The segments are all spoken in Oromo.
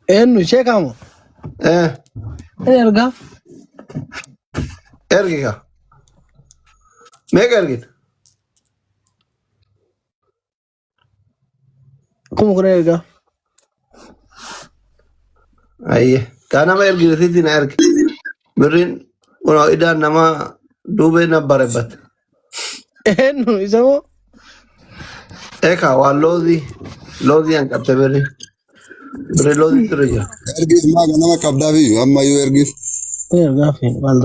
Eenyu sheekamu? Erga. Ergiga. Meeqa ergita? Kuma kuna erga. Ayye. Kaa nama ergitatitti na ergi. Birriin kunoo idaan nama duubee na bareeffate. Eenyu isa moo? Eka waan loozii hanqabte birri. Birri loozii turre jira. Ergis maaga nama qabdaafi ammayyuu ergis. Erga fi maal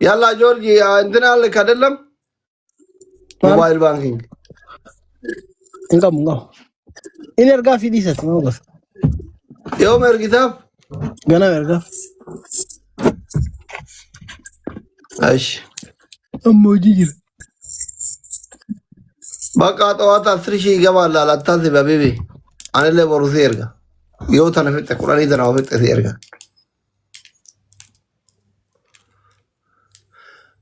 Yalla Georgi intina alle kadellam. Mobile banking. Enggak. Ini erga fi di set mau gas. Yoom ergitaaf? Gana erga. Aish. Ammo jijir. Bakka xawaata 10,000 gabaa laalattaa si babibi. Anillee boru si erga. Yoo tana fixe kudhanii tana ofitte si erga.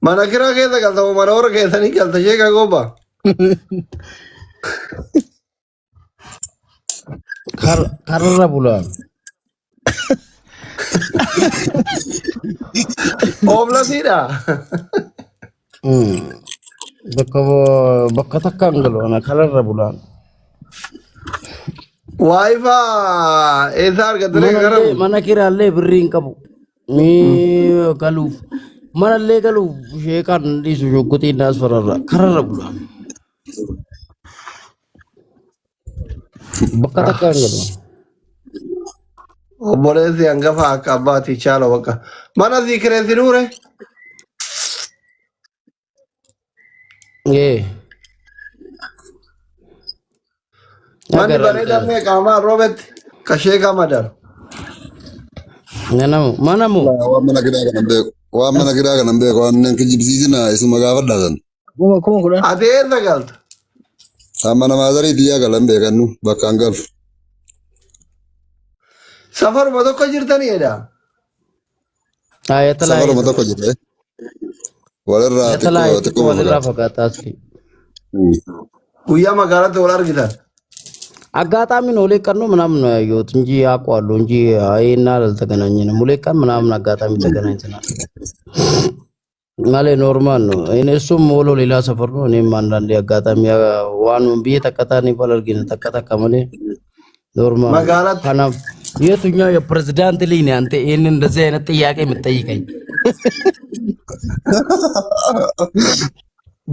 Mana kiraa keessa galta moo mana hora keessanii galta sheeka goba. Karra bulan. Oomlasiidha. Bakka takka angalo ana karra bulan. Waayifaa eessa argattanii gara Mana kiraallee birriin qabu. Mi galuuf. Manallee galuuf sheekaan dhiisu shoggotiin naas fararra karra bulan. Bakka takka angalo. obboleessi hangafa akka abbaati chaalo bakka. Mana sii kireessinuure? Manni bareedaa meeqa hamaa roobetti ka sheekaa madaru. Manamu. Waan mana gidaa kanan beeku waan nan kijibsiisina isuma gaafadhaatan. Kuma kuna. Ati eessa galta? Mana maazarii biyyaa galan beekannu bakka hangalu. Safaruma tokko jirtanii edha? Safaruma tokko jirre. Walirraa xiqqoo walirraa fakkaataa ture. Guyyaa magaalatti wal argitan? Aggaataamiin olee kannoo ምናምን ነው ያየሁት እንጂ አውቀዋለሁ እንጂ አይና አልተገናኘንም። ሙሌ ቀን ምናምን አጋጣሚ ተገናኝተናል ማለት ኖርማል ነው። እሱም ወሎ ሌላ ሰፈር ነው። እኔም አንዳንዴ አጋጣሚ ዋኑ ብዬ ተቀጣኒ ባላርጊነ ተቀጣቀ ማለት ኖርማል magaalatti ካና የቱኛው የፕሬዝዳንት ልጅ ነህ አንተ ይሄንን እንደዚህ አይነት ጥያቄ የምትጠይቀኝ?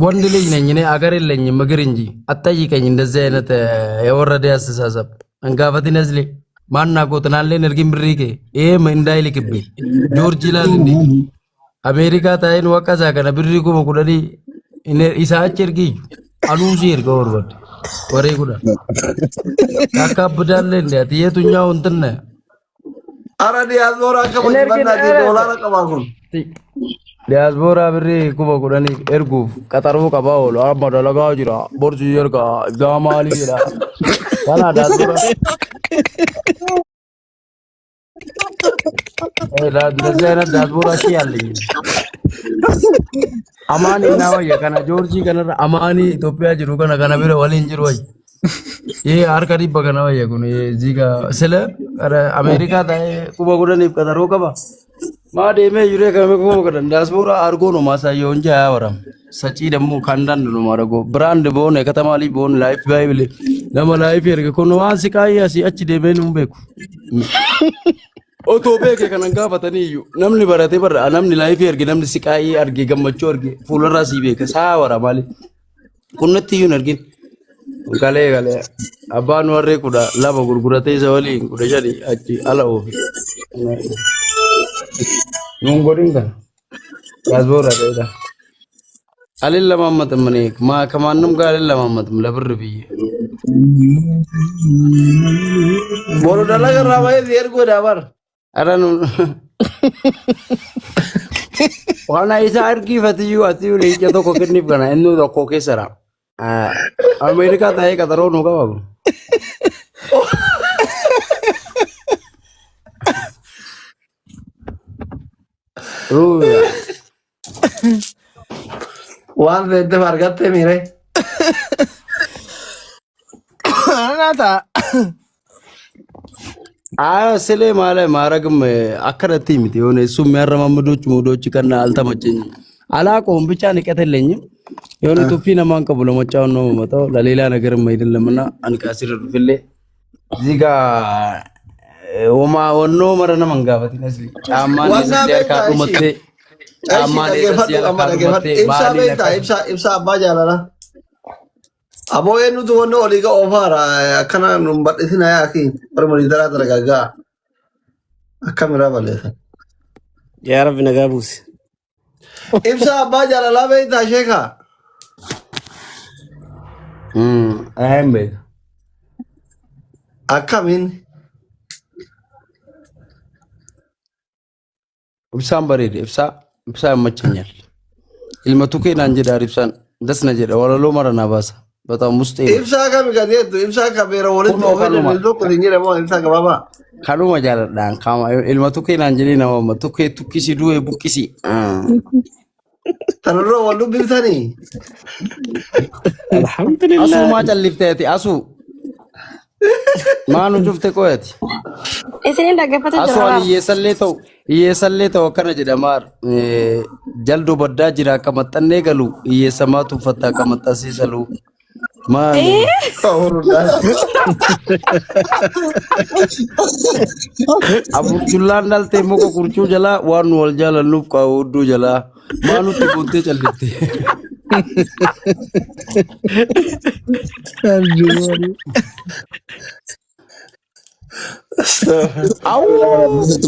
ወንድ ልጅ ነኝ እኔ አገር የለኝም እግር እንጂ አትጠይቀኝ እንደዚህ አይነት የወረደ አስተሳሰብ አንጋፋት ነዝሌ ማናቆትናለን እርግም ብሪቄ ይሄም እንዳይልክብኝ ጆርጅ ይላል እንዴ አሜሪካ ታይን ወቀዛ ከነ ብሪቁ መቁደዲ ኢሳች እርጊ አሉዚ እርጋ ወርወድ ወሬ ጉዳ ያካብዳለ እንዴ የቱኛው እንትን ara diyaaspoora akka bajjibannaati doolaara qabaa kun. Diyaaspoora birrii kuma kudhanii erguuf qaxaruu qabaa oolu amma dalagaa jira borsii erga gaamaalii jedha kana diyaaspoora እንደዚህ አይነት diyaaspoora shi ያለኝ አማኒ እና ወየ kana joorjii kanarra አማኒ ኢትዮጵያ jiru kana bira waliin jiru way ይሄ አርከዲ በከና ወየ kun እዚህ ጋር ስለ አሜሪካ ታይ kuma kudhaniif qaxaruu qaba maa deemee yuree kame kuma kudhan diyaaspoora argoo ነው ማሳየው እንጂ አያወራም ሰጪ ደግሞ ካንዳንድ ነው ማረገው ብራንድ በሆነ ከተማ ላይ በሆነ ላይፍ ባይብል ለማ ላይፍ ይርገ ኮኖ ዋን ሲቃያ ሲአች deemee ነው beeku Oto beeke kanan gaafatanii iyyuu namni barate barra namni laayifii erge namni siqaayii arge gammachuu arge fuularraa sii beeka saawara maali kunnatti iyyuu hin argin galee abbaan warree kudha lama gurguratee isa waliin 15 achi ala oofi nuun godhin kana diyaaspoora ta'edha alin lama hammatan manee maa kamaannum gaalin lama hammatan labirri biyye boru dalaga irraa bahee si erguudha bar. Aranu wana isa argifatiyu atiyu leja tokko kennif kana ennu tokko keessara Amerika ta'ee qaxaroo nu qaba kun ruuya waan feete argatte miire. Nata. ስለ ማረግም አከረቲ ምት የሆነ እሱ የሚያረማምዶች ሙዶች ከና አልተመቸኝ አላቆም ብቻ ንቀተለኝም የሆነ ቶፒ ነማን ቀብሎ መጫውን ነው መጣው ለሌላ ነገርም አይደለምና አንካሲር ፍሌ እዚህ ጋር ወማ ወኖ መረነ መንጋበት ይመስል ጫማ ለዚያ ካዱ መጥቴ ጫማ ለዚያ ካዱ መጥቴ ኢብሳ አባ ጃላላ አቦ የኑቱ ወኖ ሊጋ ኦፋራ ከና ኑምባጥሲና ያኪ ኦሮሞኒ ተራ ተረጋጋ አካምራ ባለሰ ያ ረብ ነጋቡስ ኢብሳ አባ ጃላላ በይታ ሼካ አይም በይ አካሚን ኢብሳን በሬድ ኢብሳ ይመቸኛል ilma tuke nan jeda ibsan das na jeda wala lo mara na basa በጣም ውስጥ ኢብሳ ጋር ጋዴት ኢብሳ ካቤራ ወለቶ ወለቶ ኮሊኝራ ሞ ኢብሳ ጋባ ካሉ ማጃለዳን ካማ ilma tuke nan jeli na ma tuke tukisi duwe bukisi ተነሮ ወሉ ቢልታኒ አልহামዱሊላህ asu ma jalliftati asu maanu jufte koyati Isinin dhaggeeffata asu jira. ali yesalleetoo akkana jedhamaar jaldo baddaa jira akka maxxannee galu hiyyeessamaatu uffatta akka maxxansiisalu maali aburjullaan dhaltee muka kurchuu jalaa waan nu wal jaalannuuf qaawudduu jalaa maanutti guuntee callifte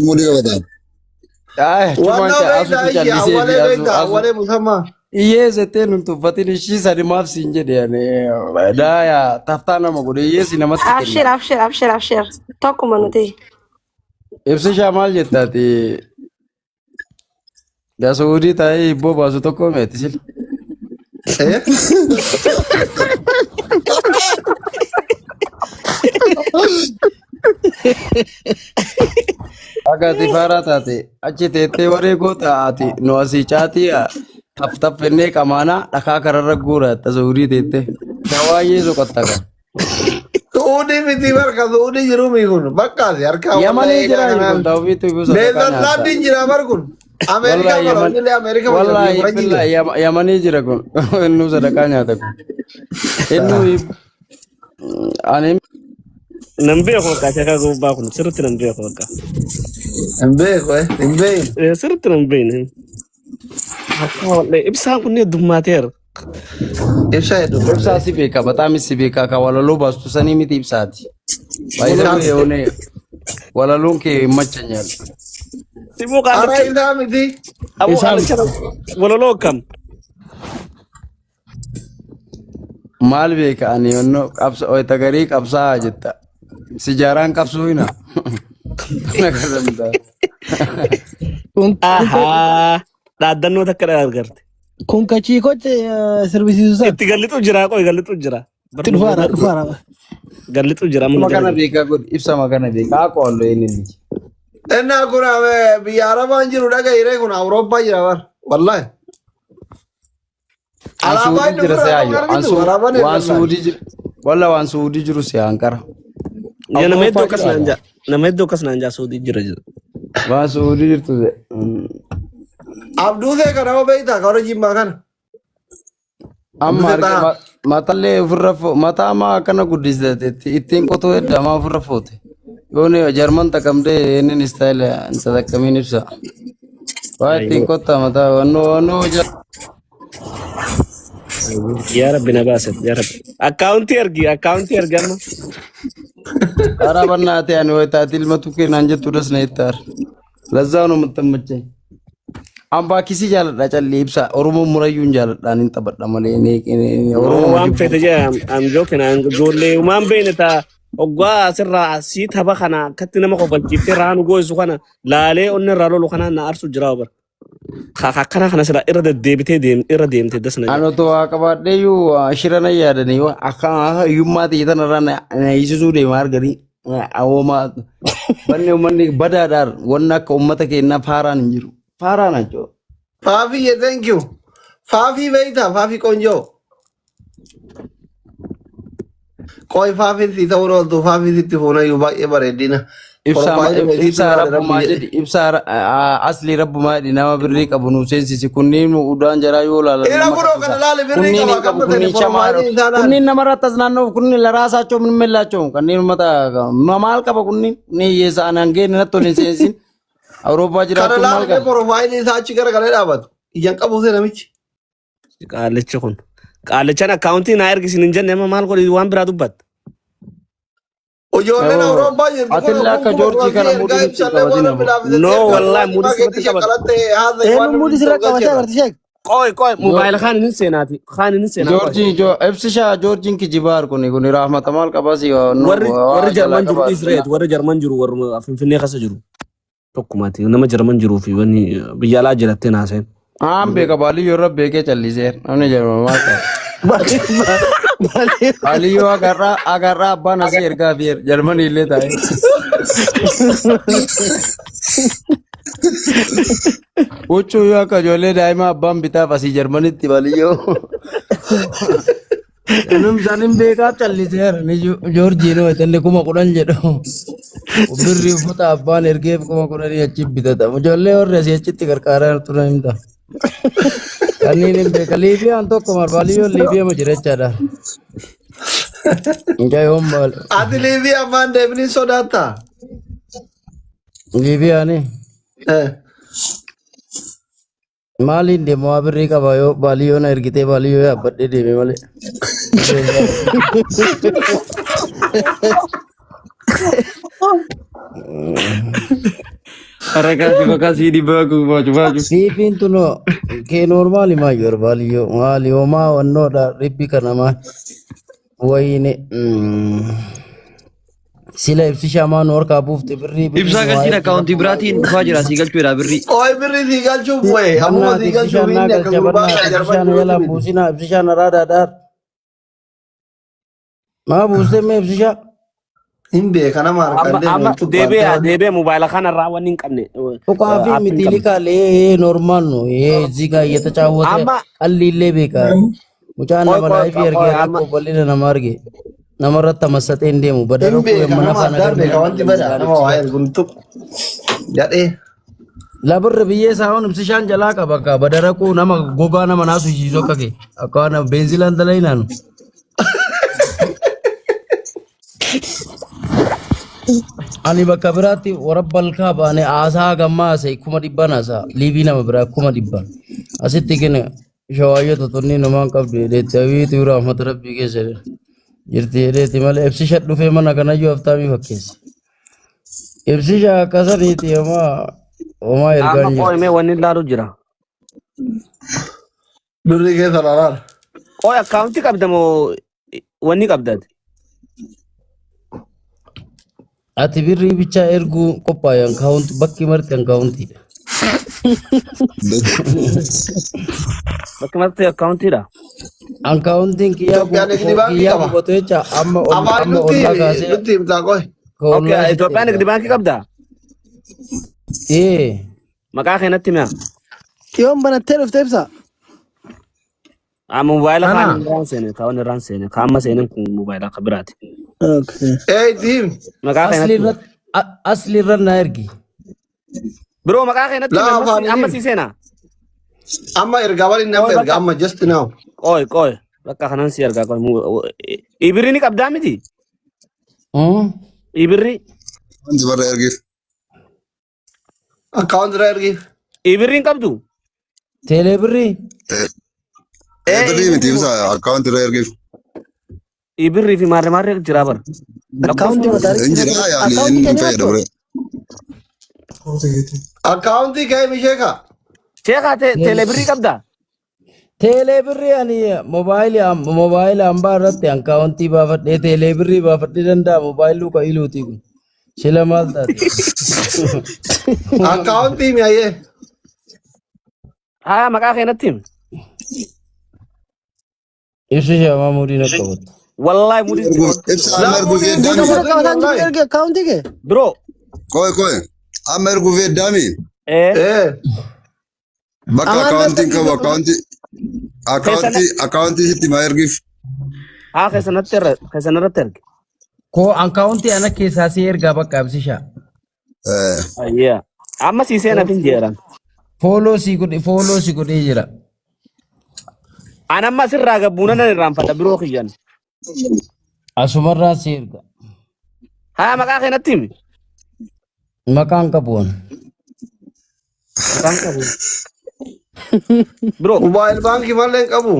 Muliga bata. ay cuma asu challisee awale musamma iyyee nuntu fatin ishii sadi maaf siin jedhe yani daaya taftaa nama godhe iyyee namatti Abshir. Tokkuma nuti. ibsishaa maal jettaati gaasawudii taa'ee hibboo baasu tokko meeti sil agati faaraa taate achi teettee wareegoo taa'aati nu asii caatii taftafennee qamaanaa dhakaa kararra guura tasawudii teettee shawaayyee soqotta kan Tuudi miti barka tuudi jiru mikun bakkaati harka yamanii jira hibboo ta'uufiitu ibsa Neezerlaandiin jira barkun Ameerikaa baronilee Ameerikaa wallahi yamanii jira kun innu sadaqaa nyaata kun innu ani nambe ko ka ta go ba kun sirti nambe ko ka Imbe sirti nambe ne wallahi ibsa kun ne dumater Ibsa edu ibsaa si beeka bataam si beeka ka walaloo baastu sanii miti ibsaati baay'ee yoone walaloon kee machanyal simo ka Ara isaa miti abu ala wala lo kam maal beeka ani onno qabsa oyta garii qabsaa jetta sijaaraan qabsuu hina aha daadannoo takka argarte Kun kachii koche servisiisu isaa. itti gallitu jira qoy gallitu jira Dhufaara. gallitu jira makana beeka god ibsa makana beeka aqoollo inni Ennaa kun biyya Arabaan jiru dhaga'ire kun Awurooppaa jira bar wallahi Alaabaan jira sayyo waan suudii jiru walla waan suudii jiru si ankara ya nama heddo kasnanja suudi jira waan suudii jirtu Abduusee kana hoo beektaa ka hora jimmaa kana amma matallee ofirra mataa maa akkana guddisate ittiin qotoo heddamaa ofirra foote yoone jarman taqamdee inni istaayil isa takkamiin ibsa waa ittiin qotta mataa wannoo ya rabbi na baasat ya rabbi akkaawunti ergi amma karaa bannaate ani wayitaati ilma tukkee naan jettu das na ittaar lazzaa nu maxxammachee ambaa kisi jaaladha callee ibsa oromoo murayyuun jaaladhaan hin taphadha malee oromoo waan fete jee am jokin an ijoollee umaan beene taa oggaa asirraa sii tapha kana akkatti nama qofalchiiftee raanu goosu kana laalee onni irraa lolu kana na arsu jira bar akkana sira irra deemte dasna ano to qabaadheeyyuu shirana yaadanii akka hiyyummaa ta'e tanarraa na hiisisuu deemaa arganii awoomaa banne uummanni badaadhaan wanna akka uummata keenyaa faaraan hin jiru faaraan achoo Faafii thank you Faafii beektaa Faafii qonjoo Qoy faafin si ta'uu ooltu faafin sitti fuuna iyyuu baay'ee bareedina. Ibsaa rabbumaa jedhi ibsaa asli rabbumaa jedhi nama birrii qabu nu seensisi kunniin udaan jaraa yoo laala kunniin namarra tasnaannoo kunniin laraasaachoo min mellaachoo kanneen ummata maal qaba kunniin ni hiyyeessaan hangeen natti tolin seensin Awurooppaa jiraachuu maal qaba. Profaayilii isaa achi garagalee dhaabatu iyyan qabu see namichi. Qaalichi kun qaalichaan akkaawuntii naa ergisin hin jenne maal godhi waan biraa dubbatta. Ijoolleen Awurooppaa jirtu Atilla akka Joorjii kana mudii itti qabatin No wallahi mudii sitti qabata. Mudi sirra qabatee agarti sheek. Qoy mobaayila kaan inni seenaati kaan inni seenaati. Joorjii ibsishaa Joorjiin kijibaar kun rahmata maal qabasi warri Jarman jiru Israa'eet warri Jarman jiru warri Finfinnee keessa jiru. Tokkumaati nama Jarman jiruu fi wanni biyya alaa jirattee naaseen. Beeka baaliyyoo irra beekee callisee namni Jarman maal qaba. Baaliyyoo agarraa abbaan asii ergaa fi Jarman illee taa'e. Huccuu yoo akka ijoollee daa'ima abbaan bitaaf asii Jarmanitti baaliyyoo. Namni beekaaf calliseera ni Joorjiin hojjenne 10,000 jedhu. Birrii uffata abbaan ergeef 10,000 achi bitata. Ijoollee warri asii achitti qarqaaraa turan himta. Kanneen hin beeka Liibiyaan tokko marbaaliyyoo Liibiyaa ma jirachaadha. Njaayyoon maal? Ati Liibiyaa maan deemni sodaata? Liibiyaani? Maaliin deemu waa birrii qaba yoo baaliyyoo na ergitee baaliyyoo yaabbadhee deeme malee. Harakaati bakka siidi bagu baaju. Siifin tuno kee normaali maayyoo baaliyyoo maali homaa wannoodha ribbi kana maal wayine sila ibsi shamaan warkaa buufte birrii Ibsaa galchiin akkaawuntii biraatiin dhufaa jira sii galchuudha birrii. Oy birrii sii galchuuf wayi hamma sii galchuuf inni akka gurbaa ibsishaan yala buusina ibsishaan araadaadhaar maa buustee mee ibsishaa hin beeka nama harkaan deebee mobaayila kanarraa wanni hin qabne. Ukafi mitilikalee normal no ziga እየተጫወተ ቀልሌ ቤካ ሙጫና በላይ ፍየርጌ አቆ በሊነ ነማርጌ ነመረተ መሰጤ እንደሙ በደረቁ የመናፋ ነገር wanti bada nama waa erguntu jedhee ለብር ብዬ ሳይሆን ምስሻን ጀላ ቀበቃ በደረቁ ነማ ጎጋ ነማ ናሱ ይዞ ከከ አቋና ቤንዚን እንደለይና ነው ani bakka biraatti warabbal kaabane aasaa gammaase kuma dhibban aasaa liibii nama biraa kuma dhibban asitti kene shawaayyo totonni namaan qabdu deetti abiitu rahmat rabbii keessa jirti deetti malee ibsisha dhufee mana kanayyuu haftaamii fakkeesse ibsisha akkasaniiti homaa ergaan jiru. Qoy mee wanni ilaalu jira. birrii keessa laalaan. Qoy akkaawuntii qabda moo wanni qabdaati? Ati birrii bicha ergu qophaa'an kaawunti bakki marti an kaawuntiidha. Bakki marti akkaawuntiidha. An kaawuntiin kiyyaa bukotu jecha amma ollaa kaasee. Nutti himtaa qoy. Itoophiyaan nigdi baankii qabdaa? Maqaa keenyatti mi'a? Yoon banattee dhufte ibsa. Mobaayila kaan irraan seene kaawwan irraan seene kaamma seenen kun mobaayila akka biraati. Diim. Maqaa keenyatti. Asli irra na ergi. Biroo maqaa keenyatti amma si seena. Amma ergaa waliin nama ergaa amma just now. Qoy bakka kanan si ergaa qoy. Ibirri ni qabdaa miti? Ibirri. Wanti barra ergiif. Akkaawunti irra ergiif. Ibirri hin qabdu? Teelee birrii. Birrii miti ibsa akkaawunti irra ergiif. Ibirri fi maarree jira bara. Akkaawuntii madaala. Injira yaali inni fayyada bire. Akkaawuntii ka'ee misheeka. Sheekaa teelee birrii qabdaa? Teelee birrii ani mobaayila hambaa irratti akkaawuntii baafadhee teelee birrii baafadhee danda'a mobaayiluu ka iluutii kun. Shila maal taate? Akkaawuntii mi'ayyee. Haa maqaa keenyatti himi. Ibsi shamaa mudii na qabatu. Wallahi mudii. Ibsa amma ergu veeddaami. Akkaawuntii kee. Biroo. Koy. Amma ergu veeddaami. Bakka akkaawuntiin qabu akkaawuntii sitti maa ergiif. Haa keessanirratti erge. Koo akkaawuntii ana keessaa si ergaa bakka absishaa. Ayyaa. Amma si seenaaf hin jeeran. Fooloo si godhee jira. An amma asirraa gabbuuna nan irraanfadha biroo kiyyan. Asumarraa si erga. Haa maqaa keenatti himi. Maqaan qabuun. Maqaan qabu. Biroo Mobaayil baankii malee hin qabu.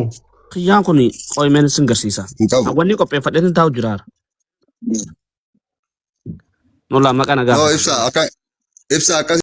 kiyyaan kun qo'imeen sin garsiisa. Hin qabu. Wanni qopheeffadhee hin taa'u jiraara. Nola maqaa nagaa. No, ibsa akka